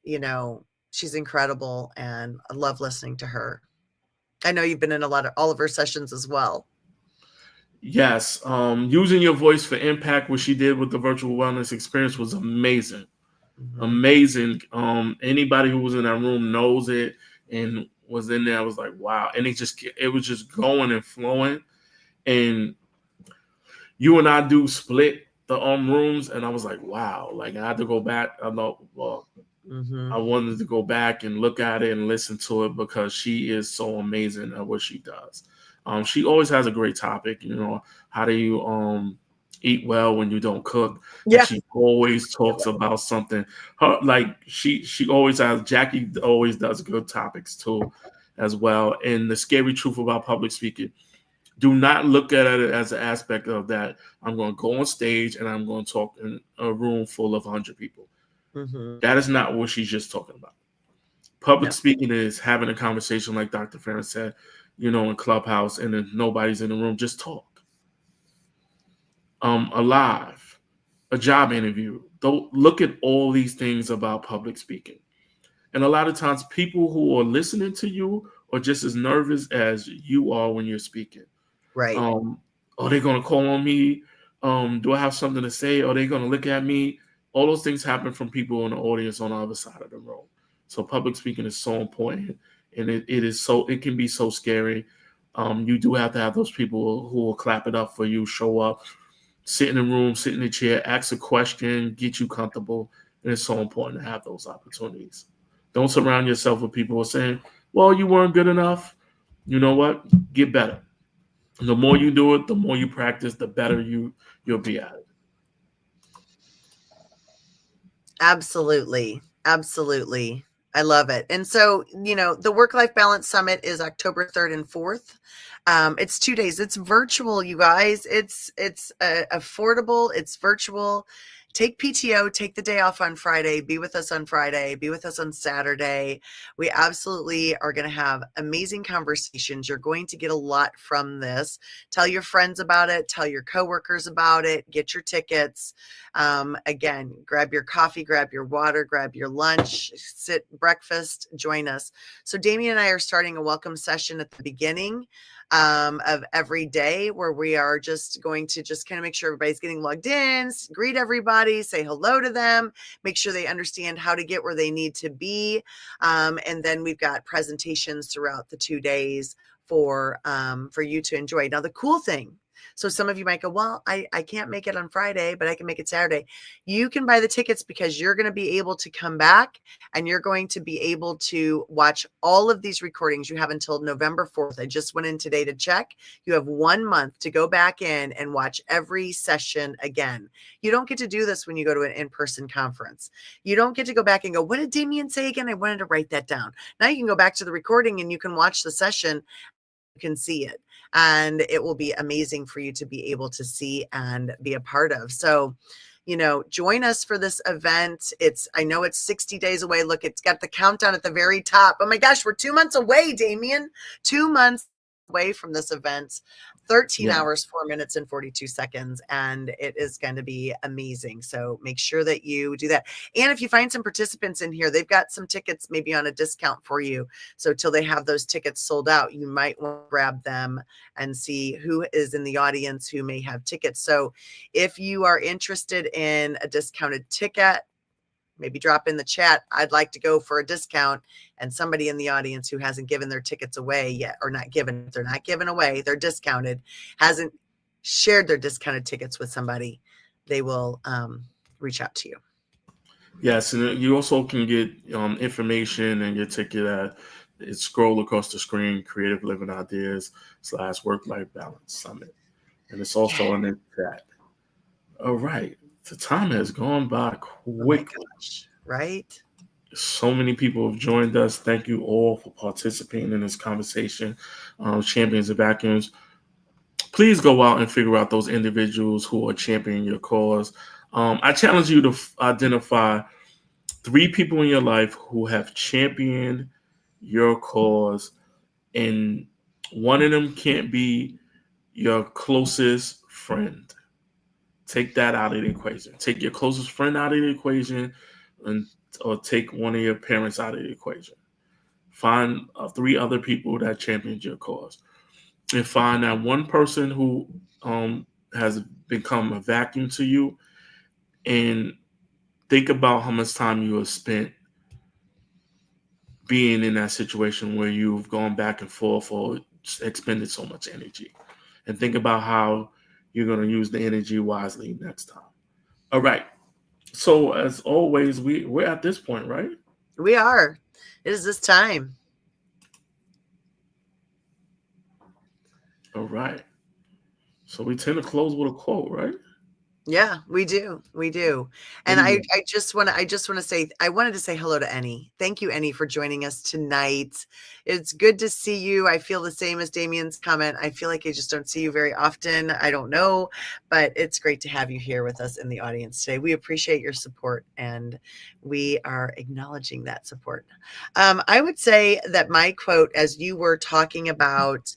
she's incredible. And I love listening to her. I know you've been in all of her sessions as well. Yes. Using your voice for impact, what she did with the virtual wellness experience was amazing. Mm-hmm. Amazing. Anybody who was in that room knows it and was in there. I was like, wow. And it was just going and flowing. And you and I do split the rooms, and I was like, wow. Like, I had to go back. I wanted to go back and look at it and listen to it, because she is so amazing at what she does. She always has a great topic, how do you eat well when you don't cook? Yeah. And she always talks about something. She always has, Jackie always does good topics too, as well. And the scary truth about public speaking, do not look at it as an aspect of that I'm going to go on stage and I'm going to talk in a room full of 100 people. Mm-hmm. That is not what she's just talking about. Public speaking is having a conversation, like Dr. Farron said, in Clubhouse, and then nobody's in the room, just talk. A live, a job interview. Don't look at all these things about public speaking. And a lot of times people who are listening to you are just as nervous as you are when you're speaking. Right. Are they going to call on me? Do I have something to say? Are they going to look at me? All those things happen from people in the audience on the other side of the room. So public speaking is so important, and it can be so scary. You do have to have those people who will clap it up for you, show up, sit in the room, sit in the chair, ask a question, get you comfortable. And it's so important to have those opportunities. Don't surround yourself with people who are saying, well, you weren't good enough. you know what? Get better. The more you do it, the more you practice, the better you'll be at it. Absolutely. Absolutely. I love it. And so, the Work Life Balance Summit is October 3rd and 4th. It's 2 days. It's virtual, you guys. It's affordable. It's virtual. Take PTO, take the day off on Friday, be with us on Friday, be with us on Saturday. We absolutely are going to have amazing conversations. You're going to get a lot from this. Tell your friends about it, tell your coworkers about it, get your tickets. Again, grab your coffee, grab your water, grab your lunch, sit breakfast, join us. So Damien and I are starting a welcome session at the beginning of every day, where we are just going to just kind of make sure everybody's getting logged in, greet everybody, say hello to them, make sure they understand how to get where they need to be. And then we've got presentations throughout the 2 days for you to enjoy. Now, the cool thing, so some of you might go, well, I can't make it on Friday, but I can make it Saturday. You can buy the tickets because you're going to be able to come back and you're going to be able to watch all of these recordings. You have until November 4th. I just went in today to check. You have 1 month to go back in and watch every session again. You don't get to do this when you go to an in-person conference. You don't get to go back and go, what did Damien say again? I wanted to write that down. Now you can go back to the recording and you can watch the session. You can see it, and it will be amazing for you to be able to see and be a part of. So, join us for this event. I know it's 60 days away. Look, it's got the countdown at the very top. Oh my gosh, we're 2 months away, Damien. 2 months away from this event. 13 hours, 4 minutes, and 42 seconds. And it is going to be amazing. So make sure that you do that. And if you find some participants in here, they've got some tickets maybe on a discount for you. So till they have those tickets sold out, you might want to grab them and see who is in the audience who may have tickets. So if you are interested in a discounted ticket, maybe drop in the chat, I'd like to go for a discount, and somebody in the audience who hasn't given their tickets away yet, or they're not given away, they're discounted, hasn't shared their discounted tickets with somebody, they will reach out to you. Yes, and you also can get information and your ticket at scroll across the screen, Creative Living Ideas / Work-Life Balance Summit. And it's also in the chat. All right. The time has gone by quickly. Oh my gosh, right? So many people have joined us. Thank you all for participating in this conversation. Champions of Vacuums. Please go out and figure out those individuals who are championing your cause. I challenge you to identify 3 people in your life who have championed your cause, and one of them can't be your closest friend. Take that out of the equation. Take your closest friend out of the equation, or take one of your parents out of the equation. Find 3 other people that championed your cause, and find that one person who has become a vacuum to you, and think about how much time you have spent being in that situation where you've gone back and forth or expended so much energy, and think about how you're going to use the energy wisely next time. All right. So as always, we're at this point, right? We are. It is this time. All right. So we tend to close with a quote, right? Yeah, we do. We do. And I just want to say, I wanted to say hello to Annie. Thank you, Annie, for joining us tonight. It's good to see you. I feel the same as Damien's comment. I feel like I just don't see you very often. I don't know, but it's great to have you here with us in the audience today. We appreciate your support, and we are acknowledging that support. I would say that my quote, as you were talking about,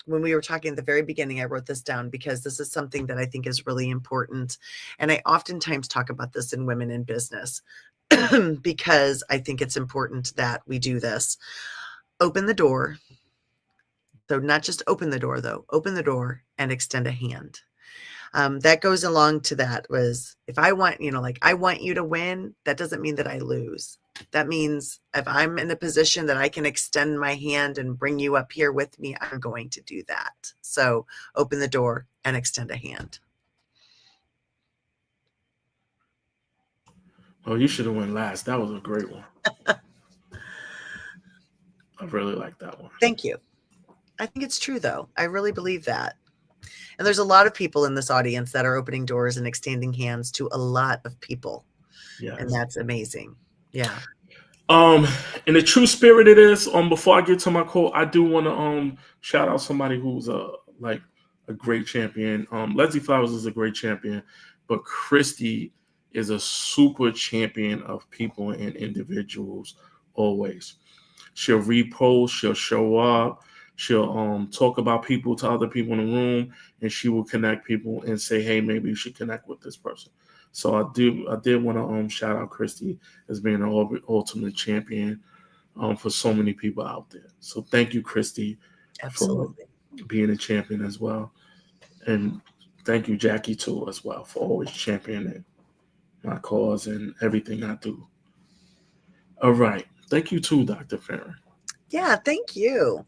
when we were talking at the very beginning, I wrote this down because this is something that I think is really important. And I oftentimes talk about this in Women in Business because I think it's important that we do this. Open the door. So not just open the door, though. Open the door and extend a hand. That goes along to that was, if I want, I want you to win, that doesn't mean that I lose. That means if I'm in a position that I can extend my hand and bring you up here with me, I'm going to do that. So open the door and extend a hand. Oh, you should have went last. That was a great one. I really like that one. Thank you. I think it's true, though. I really believe that. And there's a lot of people in this audience that are opening doors and extending hands to a lot of people. Yes. And that's amazing. Yeah. In the true spirit of this, before I get to my quote, I do want to shout out somebody who's a great champion. Leslie Flowers is a great champion, but Christy is a super champion of people and individuals always. She'll repost, she'll show up, she'll talk about people to other people in the room, and she will connect people and say, hey, maybe you should connect with this person. So I did want to shout out Christy as being an ultimate champion for so many people out there. So thank you, Christy, Absolutely. for being a champion as well. And thank you, Jackie, too, as well, for always championing my cause and everything I do. All right. Thank you, too, Dr. Farron. Yeah, thank you.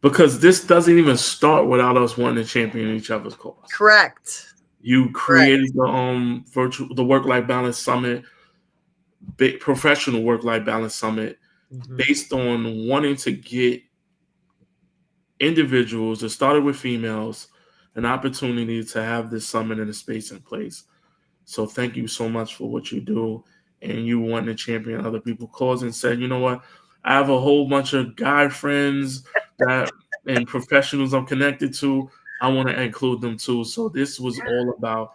Because this doesn't even start without us wanting to champion each other's cause. Correct. You created the Work-Life Balance Summit, big professional Work-Life Balance Summit, based on wanting to get individuals, that started with females, an opportunity to have this summit in a space and place. So thank you so much for what you do. And you want to champion other people's cause and said, you know what? I have a whole bunch of guy friends and professionals I'm connected to. I want to include them too. So this was all about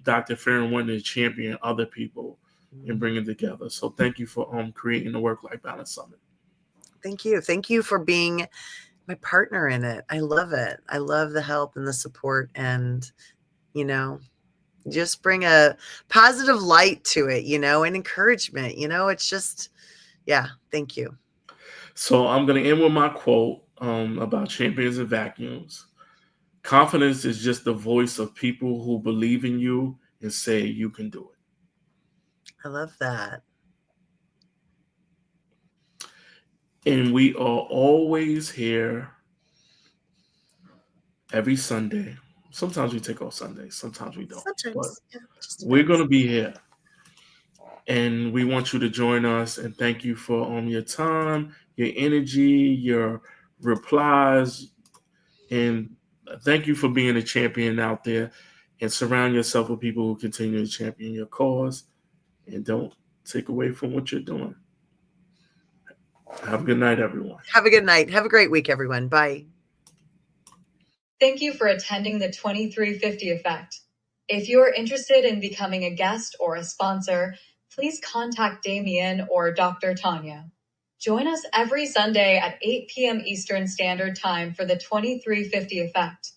Dr. Farron wanting to champion other people and bring it together. So thank you for creating the Work-Life Balance Summit. Thank you. Thank you for being my partner in it. I love it. I love the help and the support, and, just bring a positive light to it, and encouragement. It's just, yeah, thank you. So I'm going to end with my quote about champions and vacuums. Confidence is just the voice of people who believe in you and say you can do it. I love that. And we are always here every Sunday. Sometimes we take off Sundays, sometimes we don't. Sometimes, but we're going to be here. And we want you to join us. And thank you for your time, your energy, your replies. And thank you for being a champion out there. And surround yourself with people who continue to champion your cause. And don't take away from what you're doing. Have a good night, everyone. Have a good night. Have a great week, everyone. Bye. Thank you for attending the 2350 Effect. If you are interested in becoming a guest or a sponsor, please contact Damien or Dr. Tanya. Join us every Sunday at 8 p.m. Eastern Standard Time for the 2350 Effect.